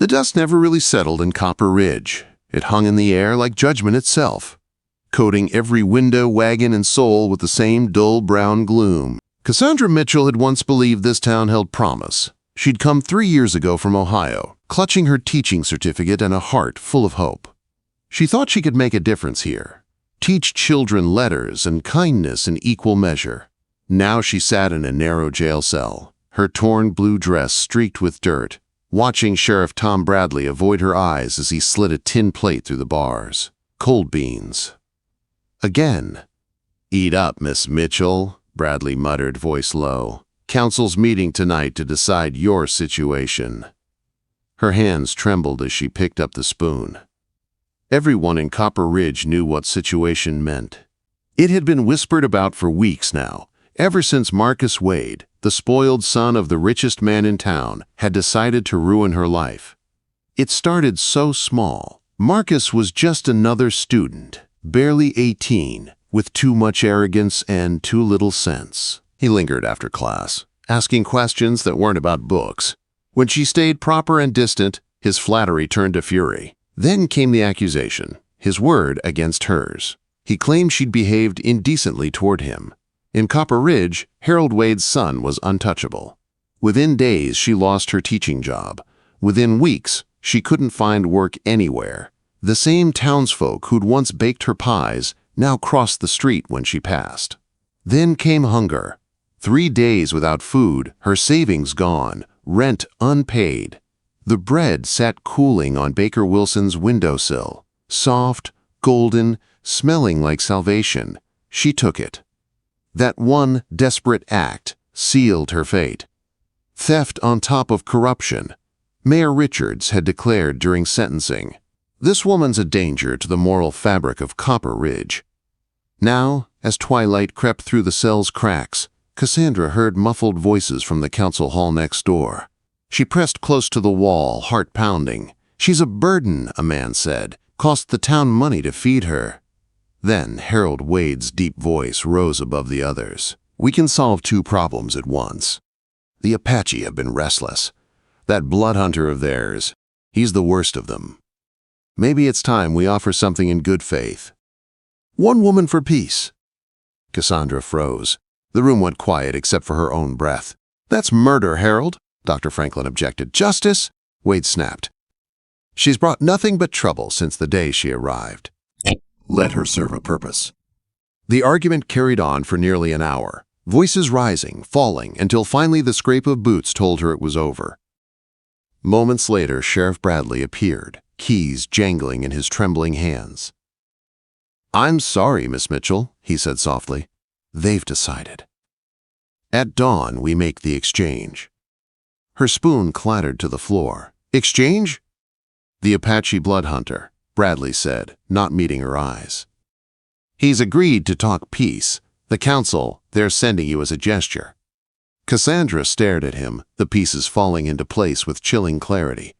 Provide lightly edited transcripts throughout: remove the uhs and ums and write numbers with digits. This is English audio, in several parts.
The dust never really settled in Copper Ridge. It hung in the air like judgment itself, coating every window, wagon, and soul with the same dull brown gloom. Cassandra Mitchell had once believed this town held promise. She'd come 3 years ago from Ohio, clutching her teaching certificate and a heart full of hope. She thought she could make a difference here, teach children letters and kindness in equal measure. Now she sat in a narrow jail cell, her torn blue dress streaked with dirt, watching Sheriff Tom Bradley avoid her eyes as he slid a tin plate through the bars. Cold beans. Again. "Eat up, Miss Mitchell," Bradley muttered, voice low. "Council's meeting tonight to decide your situation." Her hands trembled as she picked up the spoon. Everyone in Copper Ridge knew what situation meant. It had been whispered about for weeks now, ever since Marcus Wade, the spoiled son of the richest man in town, had decided to ruin her life. It started so small. Marcus was just another student, barely 18, with too much arrogance and too little sense. He lingered after class, asking questions that weren't about books. When she stayed proper and distant, his flattery turned to fury. Then came the accusation, his word against hers. He claimed she'd behaved indecently toward him. In Copper Ridge, Harold Wade's son was untouchable. Within days, she lost her teaching job. Within weeks, she couldn't find work anywhere. The same townsfolk who'd once baked her pies now crossed the street when she passed. Then came hunger. 3 days without food, her savings gone, rent unpaid. The bread sat cooling on Baker Wilson's windowsill, soft, golden, smelling like salvation. She took it. That one desperate act sealed her fate. Theft on top of corruption. Mayor Richards had declared during sentencing, "This woman's a danger to the moral fabric of Copper Ridge." Now, as twilight crept through the cell's cracks, Cassandra heard muffled voices from the council hall next door. She pressed close to the wall, heart pounding. "She's a burden," a man said. "Cost the town money to feed her." Then Harold Wade's deep voice rose above the others. "We can solve 2 problems at once. The Apache have been restless. That blood hunter of theirs, he's the worst of them. Maybe it's time we offer something in good faith. 1 woman for peace." Cassandra froze. The room went quiet except for her own breath. "That's murder, Harold," Dr. Franklin objected. "Justice," Wade snapped. "She's brought nothing but trouble since the day she arrived. Let her serve a purpose." The argument carried on for nearly an hour, voices rising, falling, until finally the scrape of boots told her it was over. Moments later, Sheriff Bradley appeared, keys jangling in his trembling hands. "I'm sorry, Miss Mitchell," he said softly. "They've decided. At dawn, we make the exchange." Her spoon clattered to the floor. "Exchange?" "The Apache blood hunter," Bradley said, not meeting her eyes. "He's agreed to talk peace. The council, they're sending you as a gesture." Cassandra stared at him, the pieces falling into place with chilling clarity.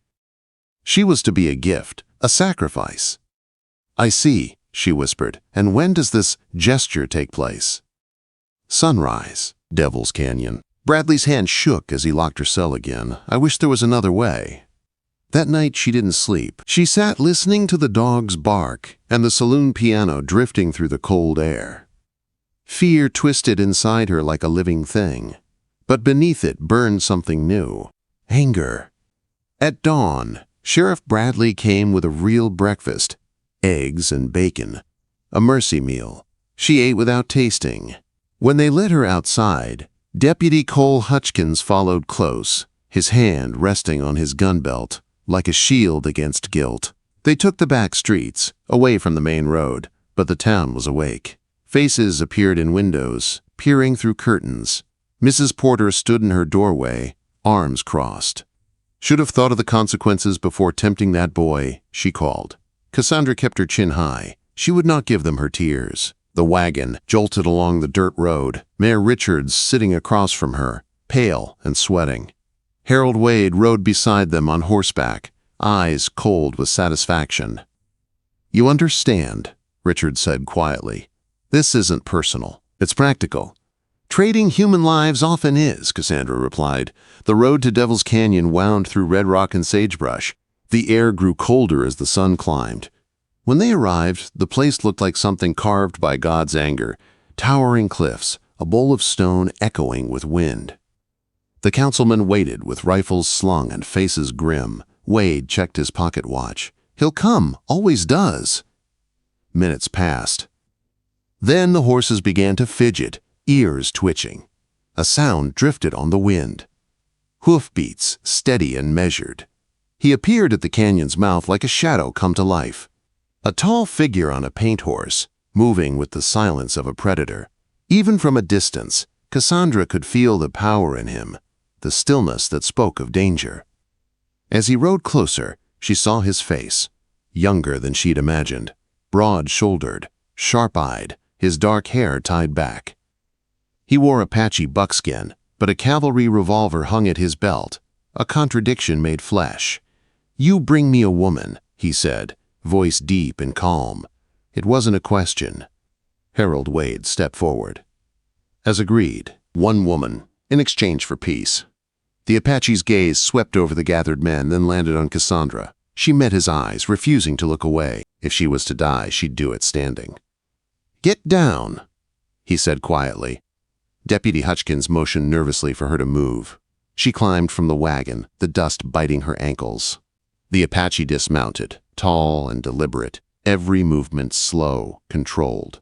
She was to be a gift, a sacrifice. "I see," she whispered. "And when does this gesture take place?" "Sunrise, Devil's Canyon." Bradley's hand shook as he locked her cell again. "I wish there was another way." That night she didn't sleep. She sat listening to the dogs bark and the saloon piano drifting through the cold air. Fear twisted inside her like a living thing, but beneath it burned something new. Anger. At dawn, Sheriff Bradley came with a real breakfast, eggs and bacon, a mercy meal. She ate without tasting. When they led her outside, Deputy Cole Hutchkins followed close, his hand resting on his gun belt, like a shield against guilt. They took the back streets, away from the main road, but the town was awake. Faces appeared in windows, peering through curtains. Mrs. Porter stood in her doorway, arms crossed. "Should have thought of the consequences before tempting that boy," she called. Cassandra kept her chin high. She would not give them her tears. The wagon jolted along the dirt road, Mayor Richards sitting across from her, pale and sweating. Harold Wade rode beside them on horseback, eyes cold with satisfaction. "You understand," Richard said quietly. "This isn't personal. It's practical." "Trading human lives often is," Cassandra replied. The road to Devil's Canyon wound through red rock and sagebrush. The air grew colder as the sun climbed. When they arrived, the place looked like something carved by God's anger. Towering cliffs, a bowl of stone echoing with wind. The councilmen waited with rifles slung and faces grim. Wade checked his pocket watch. "He'll come, always does." Minutes passed. Then the horses began to fidget, ears twitching. A sound drifted on the wind. Hoofbeats, steady and measured. He appeared at the canyon's mouth like a shadow come to life. A tall figure on a paint horse, moving with the silence of a predator. Even from a distance, Cassandra could feel the power in him, the stillness that spoke of danger. As he rode closer, she saw his face, younger than she'd imagined, broad-shouldered, sharp-eyed, his dark hair tied back. He wore Apache buckskin, but a cavalry revolver hung at his belt, a contradiction made flesh. "You bring me a woman," he said, voice deep and calm. It wasn't a question. Harold Wade stepped forward. As agreed, one woman, in exchange for peace. The Apache's gaze swept over the gathered men, then landed on Cassandra. She met his eyes, refusing to look away. If she was to die, she'd do it standing. "Get down," he said quietly. Deputy Hutchins motioned nervously for her to move. She climbed from the wagon, the dust biting her ankles. The Apache dismounted, tall and deliberate, every movement slow, controlled.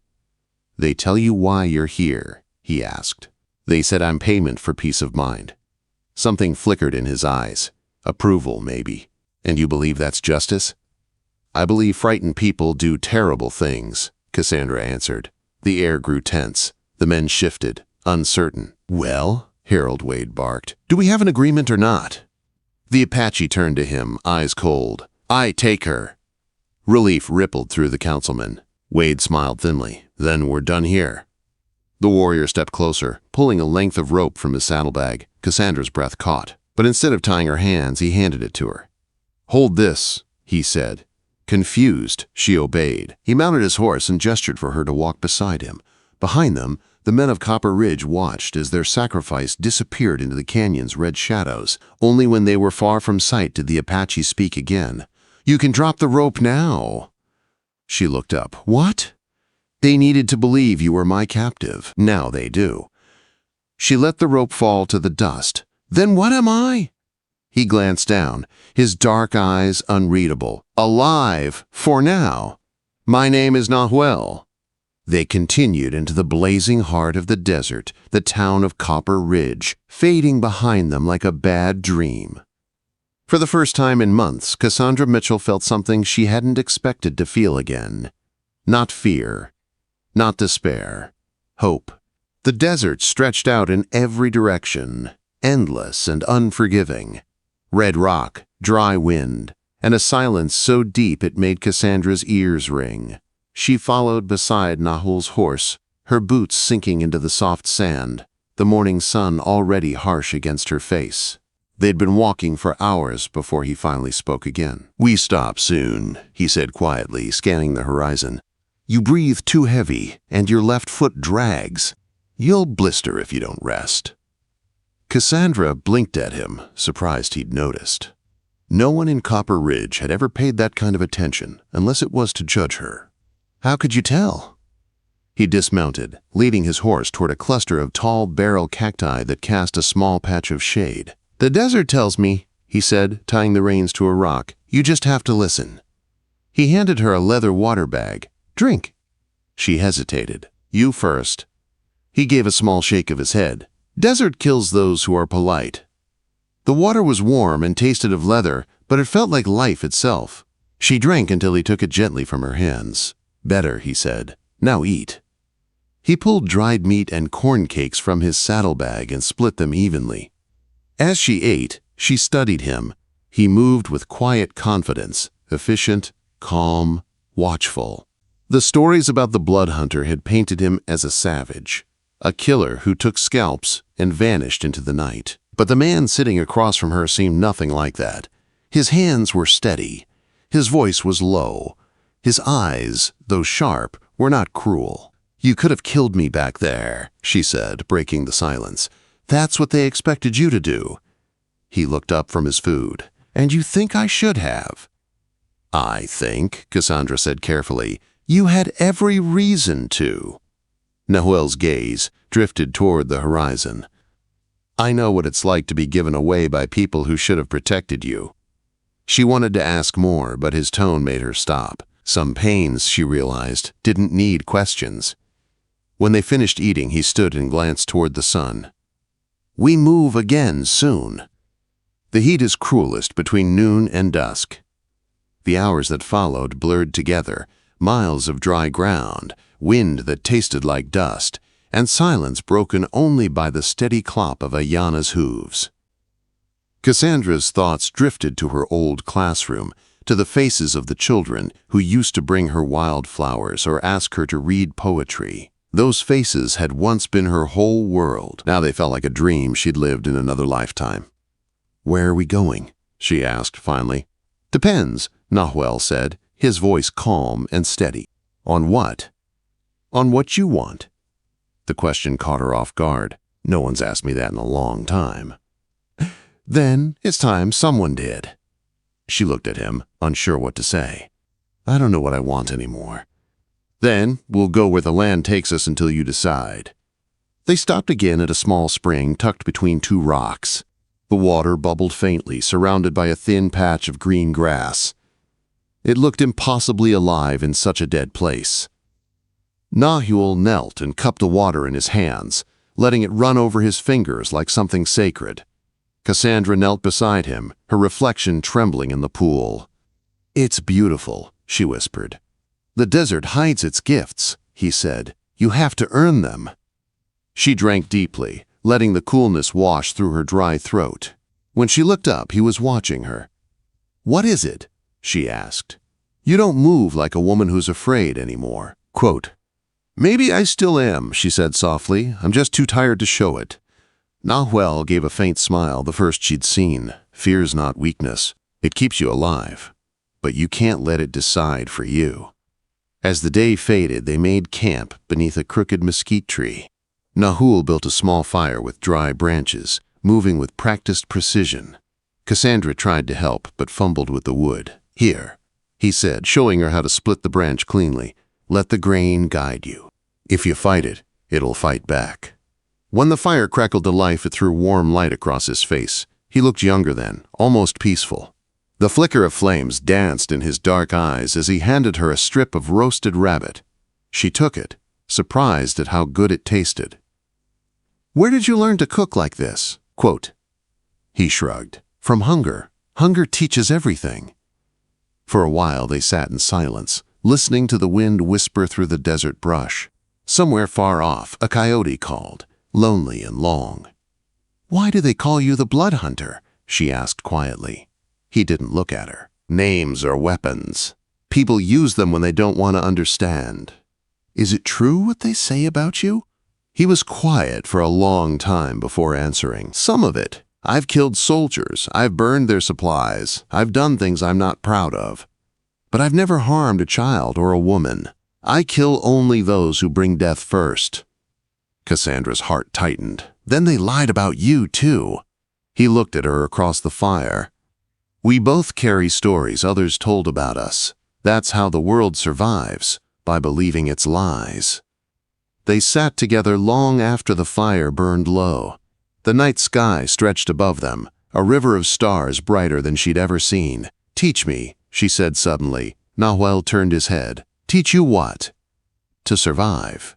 "They tell you why you're here?" he asked. "They said I'm payment for peace of mind." Something flickered in his eyes. Approval, maybe. "And you believe that's justice?" "I believe frightened people do terrible things," Cassandra answered. The air grew tense. The men shifted, uncertain. "Well," Harold Wade barked, "do we have an agreement or not?" The Apache turned to him, eyes cold. "I take her." Relief rippled through the councilman. Wade smiled thinly. "Then we're done here." The warrior stepped closer, pulling a length of rope from his saddlebag. Cassandra's breath caught, but instead of tying her hands, he handed it to her. "Hold this," he said. Confused, she obeyed. He mounted his horse and gestured for her to walk beside him. Behind them, the men of Copper Ridge watched as their sacrifice disappeared into the canyon's red shadows. Only when they were far from sight did the Apache speak again. "You can drop the rope now." She looked up. "What?" "They needed to believe you were my captive. Now they do." She let the rope fall to the dust. "Then what am I?" He glanced down, his dark eyes unreadable. "Alive, for now. My name is Nahuel." They continued into the blazing heart of the desert, the town of Copper Ridge, fading behind them like a bad dream. For the first time in months, Cassandra Mitchell felt something she hadn't expected to feel again. Not fear, not despair, hope. The desert stretched out in every direction, endless and unforgiving. Red rock, dry wind, and a silence so deep it made Cassandra's ears ring. She followed beside Nahuel's horse, her boots sinking into the soft sand, the morning sun already harsh against her face. They'd been walking for hours before he finally spoke again. "We stop soon," he said quietly, scanning the horizon. "You breathe too heavy, and your left foot drags. You'll blister if you don't rest." Cassandra blinked at him, surprised he'd noticed. No one in Copper Ridge had ever paid that kind of attention, unless it was to judge her. "How could you tell?" He dismounted, leading his horse toward a cluster of tall barrel cacti that cast a small patch of shade. "The desert tells me," he said, tying the reins to a rock. "You just have to listen." He handed her a leather water bag. "Drink." She hesitated. "You first." He gave a small shake of his head. "Desert kills those who are polite." The water was warm and tasted of leather, but it felt like life itself. She drank until he took it gently from her hands. "Better," he said. "Now eat." He pulled dried meat and corn cakes from his saddlebag and split them evenly. As she ate, she studied him. He moved with quiet confidence, efficient, calm, watchful. The stories about the blood hunter had painted him as a savage, a killer who took scalps and vanished into the night. But the man sitting across from her seemed nothing like that. His hands were steady. His voice was low. His eyes, though sharp, were not cruel. "You could have killed me back there," she said, breaking the silence. "That's what they expected you to do." He looked up from his food. And you think I should have?" "I think," Cassandra said carefully, "you had every reason to." Nahuel's gaze drifted toward the horizon. "I know what it's like to be given away by people who should have protected you." She wanted to ask more, but his tone made her stop. Some pains, she realized, didn't need questions. When they finished eating, he stood and glanced toward the sun. "We move again soon." The heat is cruelest between noon and dusk. The hours that followed blurred together, miles of dry ground, wind that tasted like dust, and silence broken only by the steady clop of Ayana's hooves. Cassandra's thoughts drifted to her old classroom, to the faces of the children who used to bring her wildflowers or ask her to read poetry. Those faces had once been her whole world. Now they felt like a dream she'd lived in another lifetime. "Where are we going?" she asked finally. "Depends," Nahuel said, his voice calm and steady. "On what?" "On what you want." The question caught her off guard. No one's asked me that in a long time. "Then it's time someone did." She looked at him, unsure what to say. "I don't know what I want anymore." "Then we'll go where the land takes us until you decide." They stopped again at a small spring tucked between two rocks. The water bubbled faintly, surrounded by a thin patch of green grass. It looked impossibly alive in such a dead place. Nahuel knelt and cupped the water in his hands, letting it run over his fingers like something sacred. Cassandra knelt beside him, her reflection trembling in the pool. "It's beautiful," she whispered. "The desert hides its gifts," he said. "You have to earn them." She drank deeply, letting the coolness wash through her dry throat. When she looked up, he was watching her. "What is it?" she asked. "You don't move like a woman who's afraid anymore." Quote, "Maybe I still am," she said softly. "I'm just too tired to show it." Nahuel gave a faint smile, the first she'd seen. "Fear's not weakness. It keeps you alive. But you can't let it decide for you." As the day faded, they made camp beneath a crooked mesquite tree. Nahuel built a small fire with dry branches, moving with practiced precision. Cassandra tried to help, but fumbled with the wood. "Here," he said, showing her how to split the branch cleanly. "Let the grain guide you. If you fight it, it'll fight back." When the fire crackled to life, it threw warm light across his face. He looked younger then, almost peaceful. The flicker of flames danced in his dark eyes as he handed her a strip of roasted rabbit. She took it, surprised at how good it tasted. "Where did you learn to cook like this?" Quote, he shrugged. "From hunger. Hunger teaches everything." For a while they sat in silence, listening to the wind whisper through the desert brush. Somewhere far off, a coyote called, lonely and long. "Why do they call you the blood hunter?" she asked quietly. He didn't look at her. "Names are weapons. People use them when they don't want to understand." "Is it true what they say about you?" He was quiet for a long time before answering. "Some of it. I've killed soldiers. I've burned their supplies. I've done things I'm not proud of. But I've never harmed a child or a woman. I kill only those who bring death first." Cassandra's heart tightened. "Then they lied about you, too." He looked at her across the fire. "We both carry stories others told about us. That's how the world survives, by believing its lies." They sat together long after the fire burned low. The night sky stretched above them, a river of stars brighter than she'd ever seen. "Teach me," she said suddenly. Nahuel turned his head. "Teach you what?" "To survive.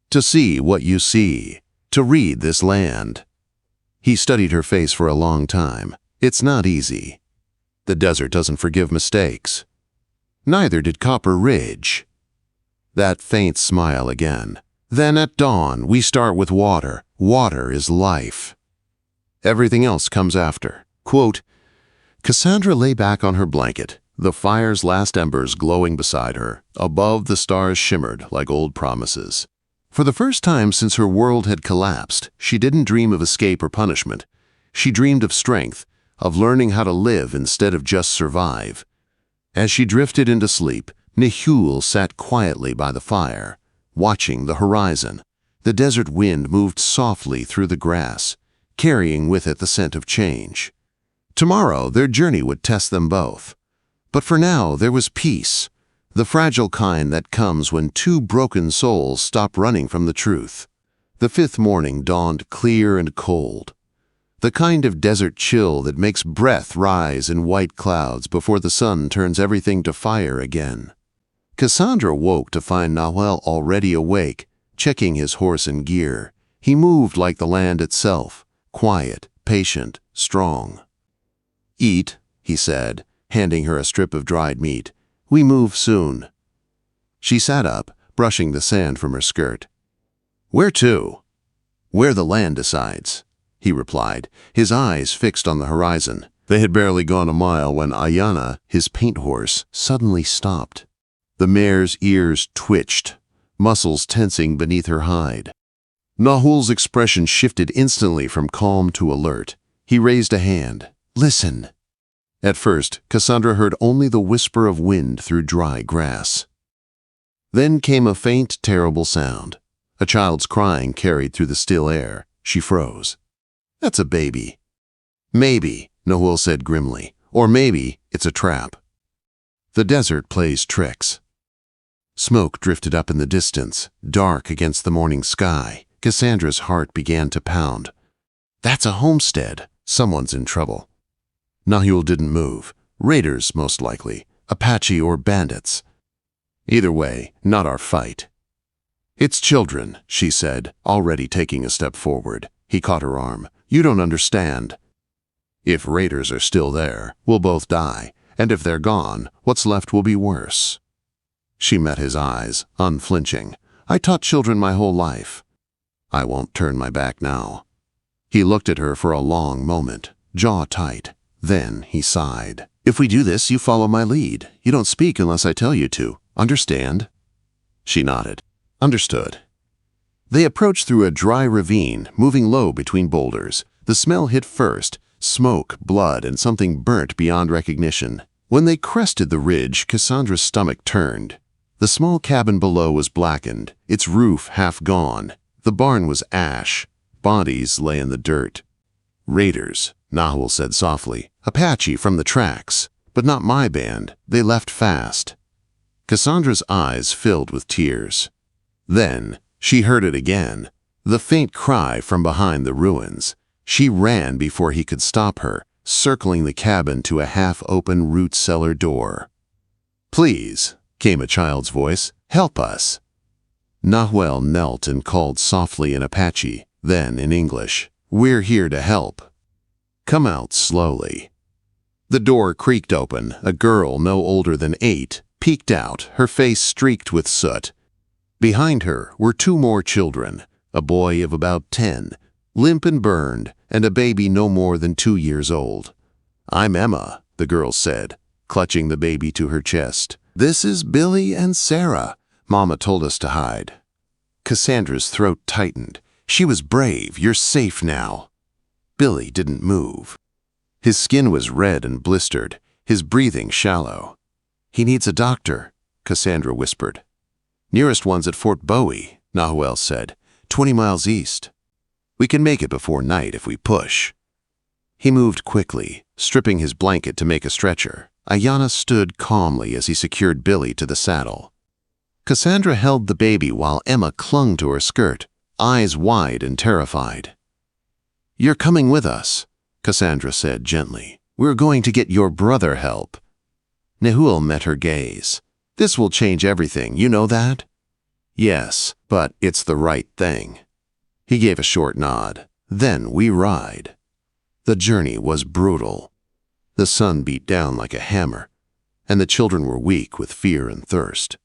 To see what you see. To read this land." He studied her face for a long time. "It's not easy. The desert doesn't forgive mistakes. Neither did Copper Ridge." That faint smile again. "Then at dawn, we start with water. Water is life. Everything else comes after." Quote, Cassandra lay back on her blanket, the fire's last embers glowing beside her. Above, the stars shimmered like old promises. For the first time since her world had collapsed, she didn't dream of escape or punishment. She dreamed of strength, of learning how to live instead of just survive. As she drifted into sleep, Nahuel sat quietly by the fire, watching the horizon. The desert wind moved softly through the grass, carrying with it the scent of change. Tomorrow, their journey would test them both. But for now, there was peace, the fragile kind that comes when two broken souls stop running from the truth. The fifth morning dawned clear and cold, the kind of desert chill that makes breath rise in white clouds before the sun turns everything to fire again. Cassandra woke to find Nahuel already awake, checking his horse and gear. He moved like the land itself, quiet, patient, strong. "Eat," he said, handing her a strip of dried meat. "We move soon." She sat up, brushing the sand from her skirt. "Where to?" "Where the land decides," he replied, his eyes fixed on the horizon. They had barely gone a mile when Ayana, his paint horse, suddenly stopped. The mare's ears twitched, muscles tensing beneath her hide. Nahuel's expression shifted instantly from calm to alert. He raised a hand. "Listen." At first, Cassandra heard only the whisper of wind through dry grass. Then came a faint, terrible sound. A child's crying carried through the still air. She froze. "That's a baby." "Maybe," Nahuel said grimly, "or maybe it's a trap." The desert plays tricks. Smoke drifted up in the distance, dark against the morning sky. Cassandra's heart began to pound. "That's a homestead. Someone's in trouble." Nahuel didn't move. Raiders, most likely. Apache or bandits. "Either way, not our fight." "It's children," she said, already taking a step forward. He caught her arm. "You don't understand. If raiders are still there, we'll both die. And if they're gone, what's left will be worse." She met his eyes, unflinching. "I taught children my whole life. I won't turn my back now." He looked at her for a long moment, jaw tight. Then he sighed. "If we do this, you follow my lead. You don't speak unless I tell you to. Understand?" She nodded. "Understood." They approached through a dry ravine, moving low between boulders. The smell hit first, smoke, blood, and something burnt beyond recognition. When they crested the ridge, Cassandra's stomach turned. The small cabin below was blackened, its roof half gone. The barn was ash. Bodies lay in the dirt. "Raiders," Nahuel said softly. "Apache from the tracks. But not my band. They left fast." Cassandra's eyes filled with tears. Then she heard it again, the faint cry from behind the ruins. She ran before he could stop her, circling the cabin to a half-open root cellar door. "Please," came a child's voice, "help us." Nahuel knelt and called softly in Apache, then in English, "We're here to help. Come out slowly." The door creaked open. A girl no older than 8 peeked out, her face streaked with soot. Behind her were 2 more children, a boy of about 10, limp and burned, and a baby no more than 2 years old. "I'm Emma," the girl said, clutching the baby to her chest. "This is Billy and Sarah. Mama told us to hide." Cassandra's throat tightened. She was brave. "You're safe now." Billy didn't move. His skin was red and blistered, his breathing shallow. "He needs a doctor," Cassandra whispered. "Nearest one's at Fort Bowie," Nahuel said, 20 miles east. "We can make it before night if we push." He moved quickly, stripping his blanket to make a stretcher. Ayana stood calmly as he secured Billy to the saddle. Cassandra held the baby while Emma clung to her skirt, eyes wide and terrified. "You're coming with us," Cassandra said gently. "We're going to get your brother help." Nahuel met her gaze. "This will change everything, you know that?" "Yes, but it's the right thing." He gave a short nod. "Then we ride." The journey was brutal. The sun beat down like a hammer, and the children were weak with fear and thirst.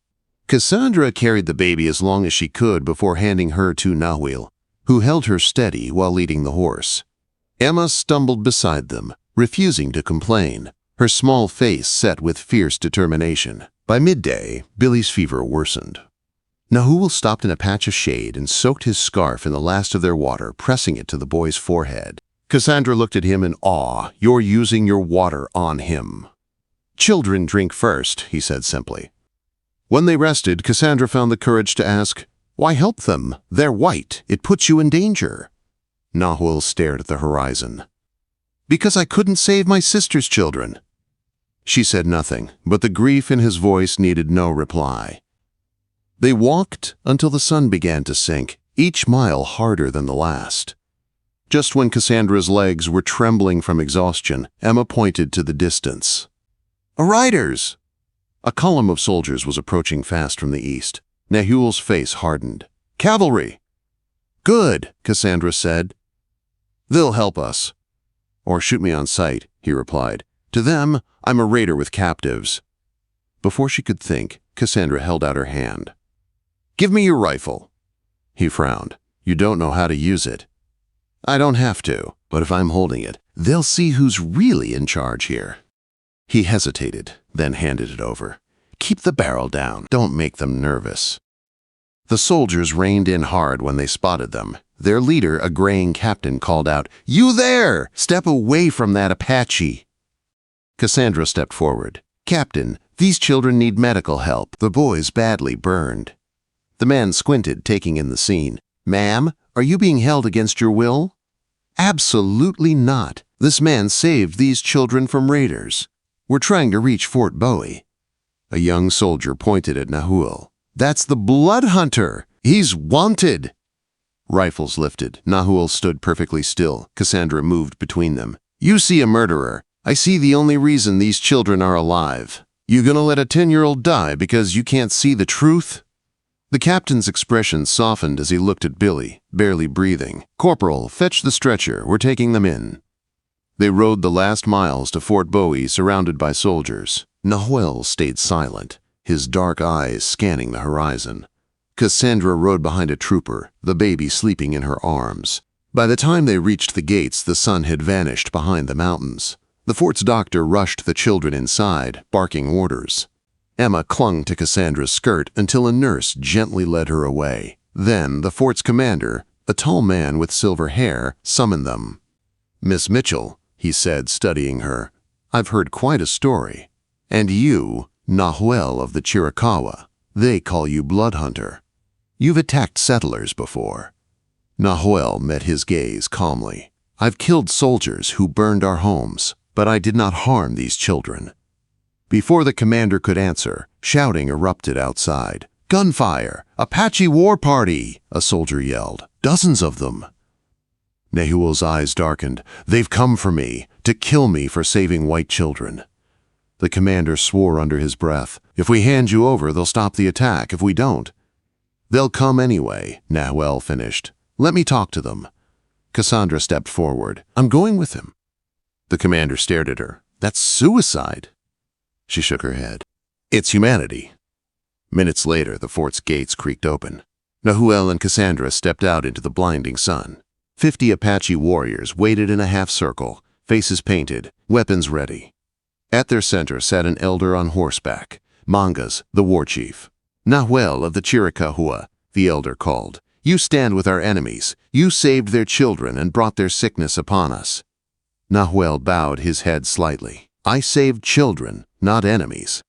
Cassandra carried the baby as long as she could before handing her to Nahuel, who held her steady while leading the horse. Emma stumbled beside them, refusing to complain, her small face set with fierce determination. By midday, Billy's fever worsened. Nahuel stopped in a patch of shade and soaked his scarf in the last of their water, pressing it to the boy's forehead. Cassandra looked at him in awe. "You're using your water on him." "Children drink first," he said simply. When they rested, Cassandra found the courage to ask, "Why help them? They're white. It puts you in danger." Nahuel stared at the horizon. Because I couldn't save my sister's children." She said nothing, but the grief in his voice needed no reply. They walked until the sun began to sink, each mile harder than the last. Just when Cassandra's legs were trembling from exhaustion, Emma pointed to the distance. "Riders!" A column of soldiers was approaching fast from the east. Nahuel's face hardened. "Cavalry!" "Good," Cassandra said. "They'll help us." "Or shoot me on sight," he replied. "To them, I'm a raider with captives." Before she could think, Cassandra held out her hand. "Give me your rifle." He frowned. "You don't know how to use it." "I don't have to, but if I'm holding it, they'll see who's really in charge here." He hesitated, then handed it over. "Keep the barrel down. Don't make them nervous." The soldiers reined in hard when they spotted them. Their leader, a graying captain, called out, "You there! Step away from that Apache!" Cassandra stepped forward. "Captain, these children need medical help. The boy's badly burned." The man squinted, taking in the scene. "Ma'am, are you being held against your will?" "Absolutely not. This man saved these children from raiders. We're trying to reach Fort Bowie." A young soldier pointed at Nahuel. "That's the blood hunter! He's wanted!" Rifles lifted. Nahuel stood perfectly still. Cassandra moved between them. "You see a murderer. I see the only reason these children are alive. You gonna let a 10-year-old die because you can't see the truth?" The captain's expression softened as he looked at Billy, barely breathing. "Corporal, fetch the stretcher. We're taking them in." They rode the last miles to Fort Bowie, surrounded by soldiers. Nahuel stayed silent, his dark eyes scanning the horizon. Cassandra rode behind a trooper, the baby sleeping in her arms. By the time they reached the gates, the sun had vanished behind the mountains. The fort's doctor rushed the children inside, barking orders. Emma clung to Cassandra's skirt until a nurse gently led her away. Then the fort's commander, a tall man with silver hair, summoned them. "Miss Mitchell," he said, studying her, "I've heard quite a story. And you, Nahuel of the Chiricahua, they call you Blood Hunter. You've attacked settlers before." Nahuel met his gaze calmly. "I've killed soldiers who burned our homes, but I did not harm these children." Before the commander could answer, shouting erupted outside. "Gunfire! Apache war party!" a soldier yelled. "Dozens of them." Nahuel's eyes darkened. "They've come for me, to kill me for saving white children." The commander swore under his breath. "If we hand you over, they'll stop the attack. If we don't—" "They'll come anyway," Nahuel finished. "Let me talk to them." Cassandra stepped forward. "I'm going with him." The commander stared at her. "That's suicide." She shook her head. "It's humanity." Minutes later, the fort's gates creaked open. Nahuel and Cassandra stepped out into the blinding sun. 50 Apache warriors waited in a half-circle, faces painted, weapons ready. At their center sat an elder on horseback, Mangas, the war chief. "Nahuel of the Chiricahua," the elder called. "You stand with our enemies. You saved their children and brought their sickness upon us." Nahuel bowed his head slightly. "I saved children, not enemies."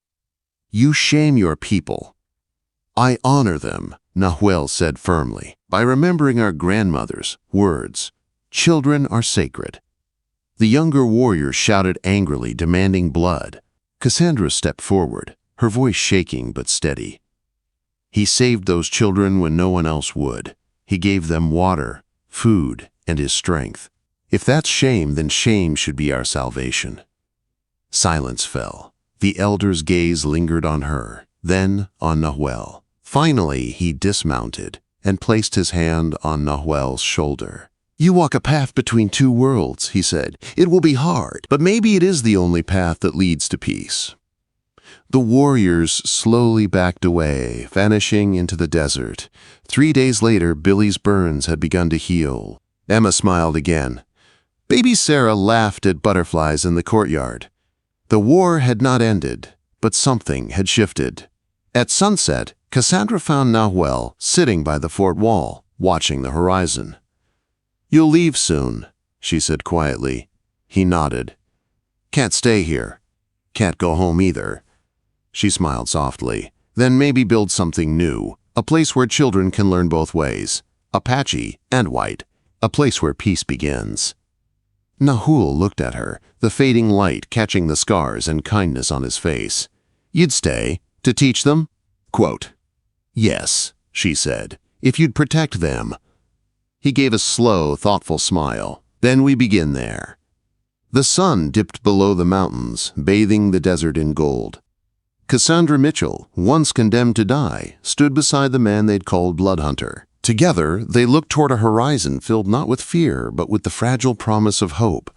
"You shame your people." "I honor them," Nahuel said firmly, "by remembering our grandmother's words. Children are sacred." The younger warrior shouted angrily, demanding blood. Cassandra stepped forward, her voice shaking but steady. "He saved those children when no one else would. He gave them water, food, and his strength. If that's shame, then shame should be our salvation." Silence fell. The elder's gaze lingered on her, then on Nahuel. Finally, he dismounted and placed his hand on Nahuel's shoulder. "You walk a path between two worlds," he said. "It will be hard, but maybe it is the only path that leads to peace." The warriors slowly backed away, vanishing into the desert. 3 days later, Billy's burns had begun to heal. Emma smiled again. Baby Sarah laughed at butterflies in the courtyard. The war had not ended, but something had shifted. At sunset, Cassandra found Nahuel sitting by the fort wall, watching the horizon. "You'll leave soon," she said quietly. He nodded. "Can't stay here. Can't go home either." She smiled softly. "Then maybe build something new, a place where children can learn both ways, Apache and white, a place where peace begins." Nahul looked at her, the fading light catching the scars and kindness on his face. "You'd stay, to teach them?" Quote, "Yes," she said, "if you'd protect them." He gave a slow, thoughtful smile. "Then we begin there." The sun dipped below the mountains, bathing the desert in gold. Cassandra Mitchell, once condemned to die, stood beside the man they'd called Bloodhunter. Together, they looked toward a horizon filled not with fear, but with the fragile promise of hope.